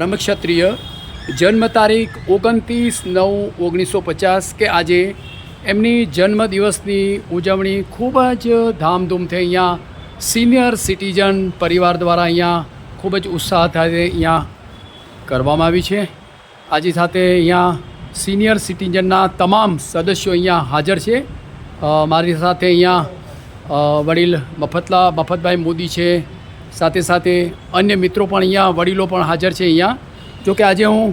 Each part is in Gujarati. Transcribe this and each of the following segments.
બ્રહ્મક્ષત્રિય જન્મ તારીખ 29/9/1950 કે આજે એમની જન્મદિવસની ઉજવણી ખૂબ જ ધામધૂમથી અહીંયા સિનિયર સિટીઝન પરિવાર દ્વારા અહીંયા ખૂબ જ ઉત્સાહ સાથે અહીંયા કરવામાં આવી છે। આજે સાથે અહીંયા સિનિયર સિટીઝનના તમામ સદસ્યો અહીંયા હાજર છે। મારી સાથે અહીંયા વડીલ મફતભાઈ મોદી છે, સાથે સાથે અન્ય મિત્રો પણ અહીંયા વડીલો પણ હાજર છે અહીંયા। જો કે આજે હું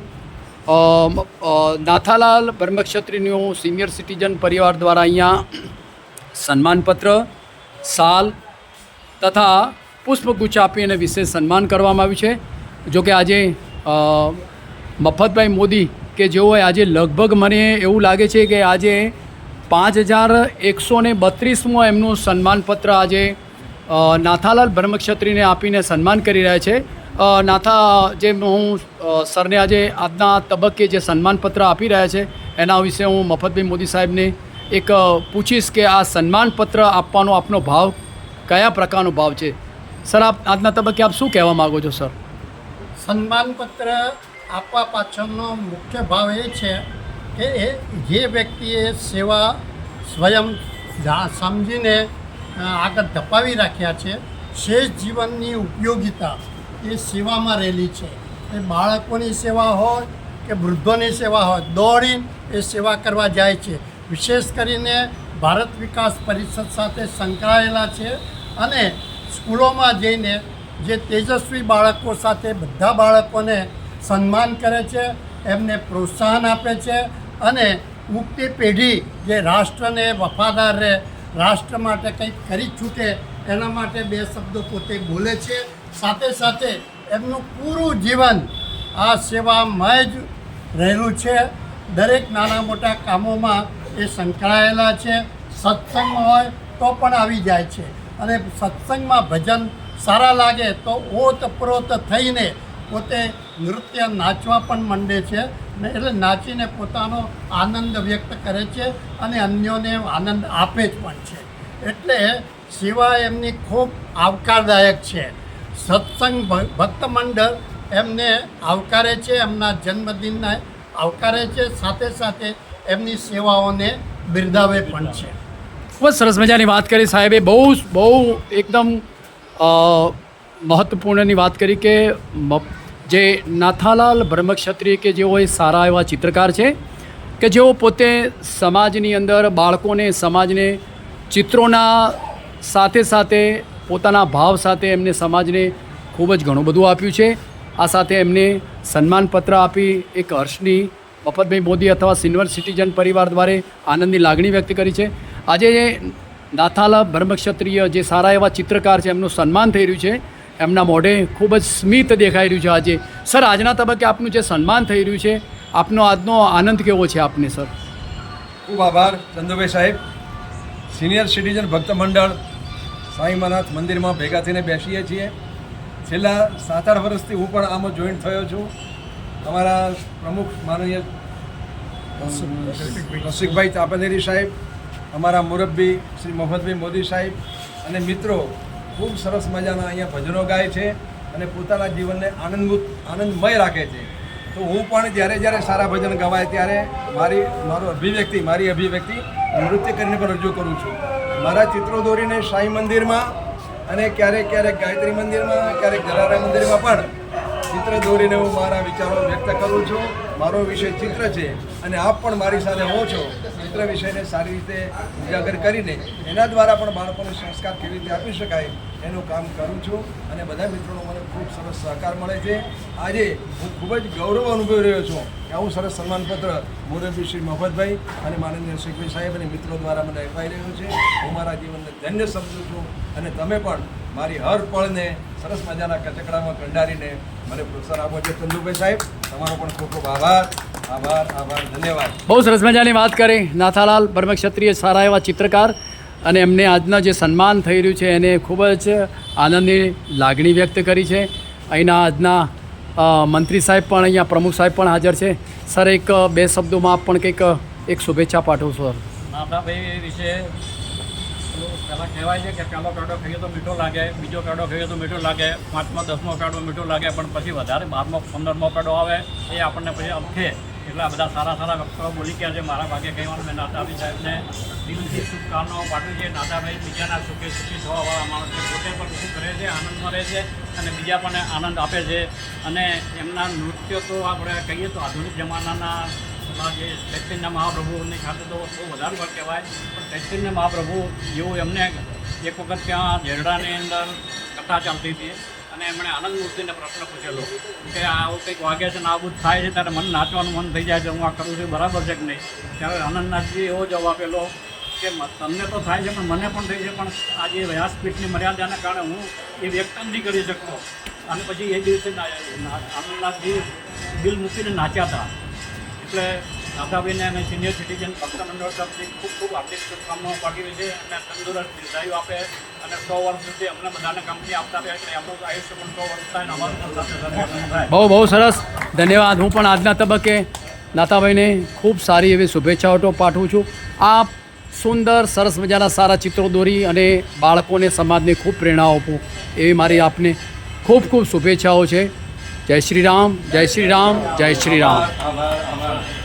નાથાલાલ બ્રહ્મક્ષત્રિયનું સિનિયર સિટીઝન પરિવાર દ્વારા અહીંયા સન્માનપત્ર, શાલ તથા પુષ્પગુચ્છ આપી અને વિશેષ સન્માન કરવામાં આવ્યું છે। જો કે આજે મફતભાઈ મોદી કે જેઓએ આજે લગભગ મને એવું લાગે છે કે આજે 5132મો એમનું સન્માનપત્ર આજે નાથાલાલ બ્રહ્મક્ષત્રિયને આપીને સન્માન કરી રહ્યા છે। જે હું સરને આજે આજના તબક્કે જે સન્માનપત્ર આપી રહ્યા છે એના વિશે હું મફતભાઈ મોદી સાહેબને એક પૂછીશ કે આ સન્માનપત્ર આપવાનો આપનો ભાવ કયા પ્રકારનો ભાવ છે? સર, આપ આજના તબક્કે આપ શું કહેવા માગો છો? સર, સન્માનપત્ર આપવા પાછળનો મુખ્ય ભાવ એ છે કે જે વ્યક્તિએ સેવા સ્વયં સમજીને આગળ ધપાવી રાખ્યા છે, શેષ જીવનની ઉપયોગિતા એ સેવામાં રહેલી છે। એ બાળકોની સેવા હોય કે વૃદ્ધોની સેવા હોય, દોડીને એ સેવા કરવા જાય છે। વિશેષ કરીને ભારત વિકાસ પરિષદ સાથે સંકળાયેલા છે અને સ્કૂલોમાં જઈને જે તેજસ્વી બાળકો સાથે બધા બાળકોને સન્માન કરે છે, એમને પ્રોત્સાહન આપે છે અને ઉગતી પેઢી જે રાષ્ટ્રને વફાદાર રહે, રાષ્ટ્ર માટે કંઈક કરી છૂટે એના માટે બે શબ્દો પોતે બોલે છે। સાથે સાથે એમનું પૂરું જીવન આ સેવામય જ રહેલું છે। દરેક નાના મોટા કામોમાં એ સંકળાયેલા છે। સત્સંગ હોય તો પણ આવી જાય છે અને સત્સંગમાં ભજન સારા લાગે તો ઓતપ્રોત થઈને પોતે નૃત્ય નાચવા પણ માંડે છે ને, એટલે નાચીને પોતાનો આનંદ વ્યક્ત કરે છે અને અન્યોને આનંદ આપે જ પણ છે। એટલે સેવા એમની ખૂબ આવકારદાયક છે। સત્સંગ ભક્ત મંડળ એમને આવકારે છે, એમના જન્મદિનને આવકારે છે, સાથે સાથે એમની સેવાઓને બિરદાવે પણ છે। ખૂબ જ સરસ મજાની વાત કરી સાહેબે, બહુ એકદમ મહત્ત્વપૂર્ણની વાત કરી કે જે નાથાલાલ બ્રહ્મક્ષત્રિય કે જેઓ એ સારા એવા ચિત્રકાર છે કે જેઓ પોતે સમાજની અંદર બાળકોને, સમાજને ચિત્રોના સાથે સાથે પોતાના ભાવ સાથે એમને સમાજને ખૂબ જ ઘણું બધું આપ્યું છે। આ સાથે એમને સન્માનપત્ર આપી એક હર્ષની મફતભાઈ મોદી અથવા સિનિયર સિટીઝન પરિવાર દ્વારા આનંદની લાગણી વ્યક્ત કરી છે। આજે નાથાલાલ બ્રહ્મક્ષત્રિય જે સારા એવા ચિત્રકાર છે એમનું સન્માન થઈ રહ્યું છે, એમના મોઢે ખૂબ જ સ્મિત દેખાઈ રહ્યું છે આજે। સર, આજના તબક્કે આપનું જે સન્માન થઈ રહ્યું છે, આપનો આજનો આનંદ કેવો છે આપને? સર, ખૂબ આભાર ચંદુભાઈ સાહેબ। સિનિયર સિટીઝન ભક્ત મંડળ સાંઈમાનાથ મંદિરમાં ભેગા થઈને બેસીએ છીએ। છેલ્લા 7-8 વર્ષથી હું પણ આમાં જોઈન્ટ થયો છું। અમારા પ્રમુખ માનનીય રસિકભાઈ તાપનેરી સાહેબ, અમારા મુરબ્બી શ્રી મફતભાઈ મોદી સાહેબ અને મિત્રો ખૂબ સરસ મજાના અહીંયા ભજનો ગાય છે અને પોતાના જીવનને આનંદમય રાખે છે। તો હું પણ જ્યારે સારા ભજન ગવાય ત્યારે મારી અભિવ્યક્તિ નૃત્ય કરીને પણ રજૂ કરું છું। મારા ચિત્રો દોરીને સાંઈ મંદિરમાં અને ક્યારેક ગાયત્રી મંદિરમાં, ક્યારેક જલારામ મંદિરમાં પણ ચિત્ર દોરીને હું મારા વિચારો વ્યક્ત કરું છું। મારો વિષય ચિત્ર છે અને આપ પણ મારી સાથે હો છો। ચિત્ર વિષયને સારી રીતે ઉજાગર કરીને એના દ્વારા પણ બાળકોને સંસ્કાર કેવી રીતે આપી શકાય એનું કામ કરું છું અને બધા મિત્રોનો મને ખૂબ સરસ સહકાર મળે છે। આજે હું ખૂબ જ ગૌરવ અનુભવી રહ્યો છું કે આવું સરસ સન્માનપત્ર મુરબ્બી શ્રી મફતભાઈ અને માનનીય રસિકભાઈ સાહેબ અને મિત્રો દ્વારા મને અપાઈ રહ્યું છે। હું મારા જીવનને ધન્ય સમજું છું અને તમે પણ મારી હર પળને સરસ મજાના કચકડામાં કંડારીને મને પ્રોત્સાહન આપો છો। ચંદુભાઈ સાહેબ, તમારો પણ ખૂબ ખૂબ આભાર, ધન્યવાદ। બહુ સરસ મજાની વાત કરી નાથાલાલ બ્રહ્મક્ષત્રિય સારા એવા ચિત્રકાર અને એમને આજના જે સન્માન થઈ રહ્યું છે એને ખૂબ જ આનંદની લાગણી વ્યક્ત કરી છે। અહીંના આજના મંત્રી સાહેબ પણ, અહીંયા પ્રમુખ સાહેબ પણ હાજર છે। સર, એક બે શબ્દોમાં આપ પણ કંઈક એક શુભેચ્છા પાઠવો સર। નાથાભાઈ વિશે પહેલાં કહેવાય છે કે પહેલો પેડો ખાઈએ તો મીઠો લાગે, બીજો પેડો ખાઈએ તો મીઠો લાગે, 5મો 10મો પેડો મીઠો લાગે, પણ પછી વધારે 12મો 15મો પેડો આવે એ આપણને પછી અમખે. એટલે આ બધા સારા સારા વક્તાઓ બોલી ગયા છે. મારા ભાગે કહેવાનું મેં નાતાભાઈ સાહેબને દિલથી શુભકામનાઓ પાઠવી છે. નાતાભાઈ બીજાના સુખે સુખી થવાવાળા માણસ છે. પોતે પણ સુખ રહે છે, આનંદમાં રહે છે અને બીજા પણ આનંદ આપે છે. અને એમના નૃત્ય તો આપણે કહીએ તો આધુનિક જમાનાના જે ચૈતન્ય મહાપ્રભુની ખાતે તો બહુ વધારે પર કહેવાય, પણ ચૈતન્ય મહાપ્રભુ જેવું એમને એક વખત ત્યાં ઝેરડાની અંદર કથા ચાલતી હતી અને એમણે આનંદ મૂર્તિને પ્રશ્ન પૂછેલો કે આવું કંઈક વાગે છે ને આવું થાય છે ત્યારે મને નાચવાનું મન થઈ જાય છે, હું આ કરું છું બરાબર છે કે નહીં? ત્યારે આનંદનાથજી એવો જવાબ આપેલો કે તમને તો થાય છે પણ મને પણ થઈ છે, પણ આ જે વ્યાસપીઠની મર્યાદાને કારણે હું એ વ્યક્ત નથી કરી શકતો. અને પછી એ દિવસે આનંદનાથજી દિલ મૂકીને નાચ્યા હતા. એટલે નાતાભાઈને અને સિનિયર સિટીઝન ભક્ત મંડળ તરફથી ખૂબ ખૂબ હાર્દિક શુભકામનાઓ પાઠવી છે અને તંદુરસ્ત દીર્ઘાયુ આપે અને 100 વર્ષ સુધી અમને બધાને કંપની આપતા રહે એટલે આપણું આયુષ્ય પણ 100 વર્ષ થાય અને અમારું પણ સાથે સાથે થાય. બહુ બહુ સરસ, ધન્યવાદ. હું પણ આજના તબક્કે નાતાભાઈને ખૂબ સારી એવી શુભેચ્છાઓ તો પાઠવું છું. આ સુંદર સરસ મજાના સારા ચિત્રો દોરી અને બાળકોને સમાજને ખૂબ પ્રેરણા આપું એવી મારી આપને ખૂબ ખૂબ શુભેચ્છાઓ છે. જય શ્રી રામ, જય શ્રી રામ, જય શ્રી રામ. આભાર.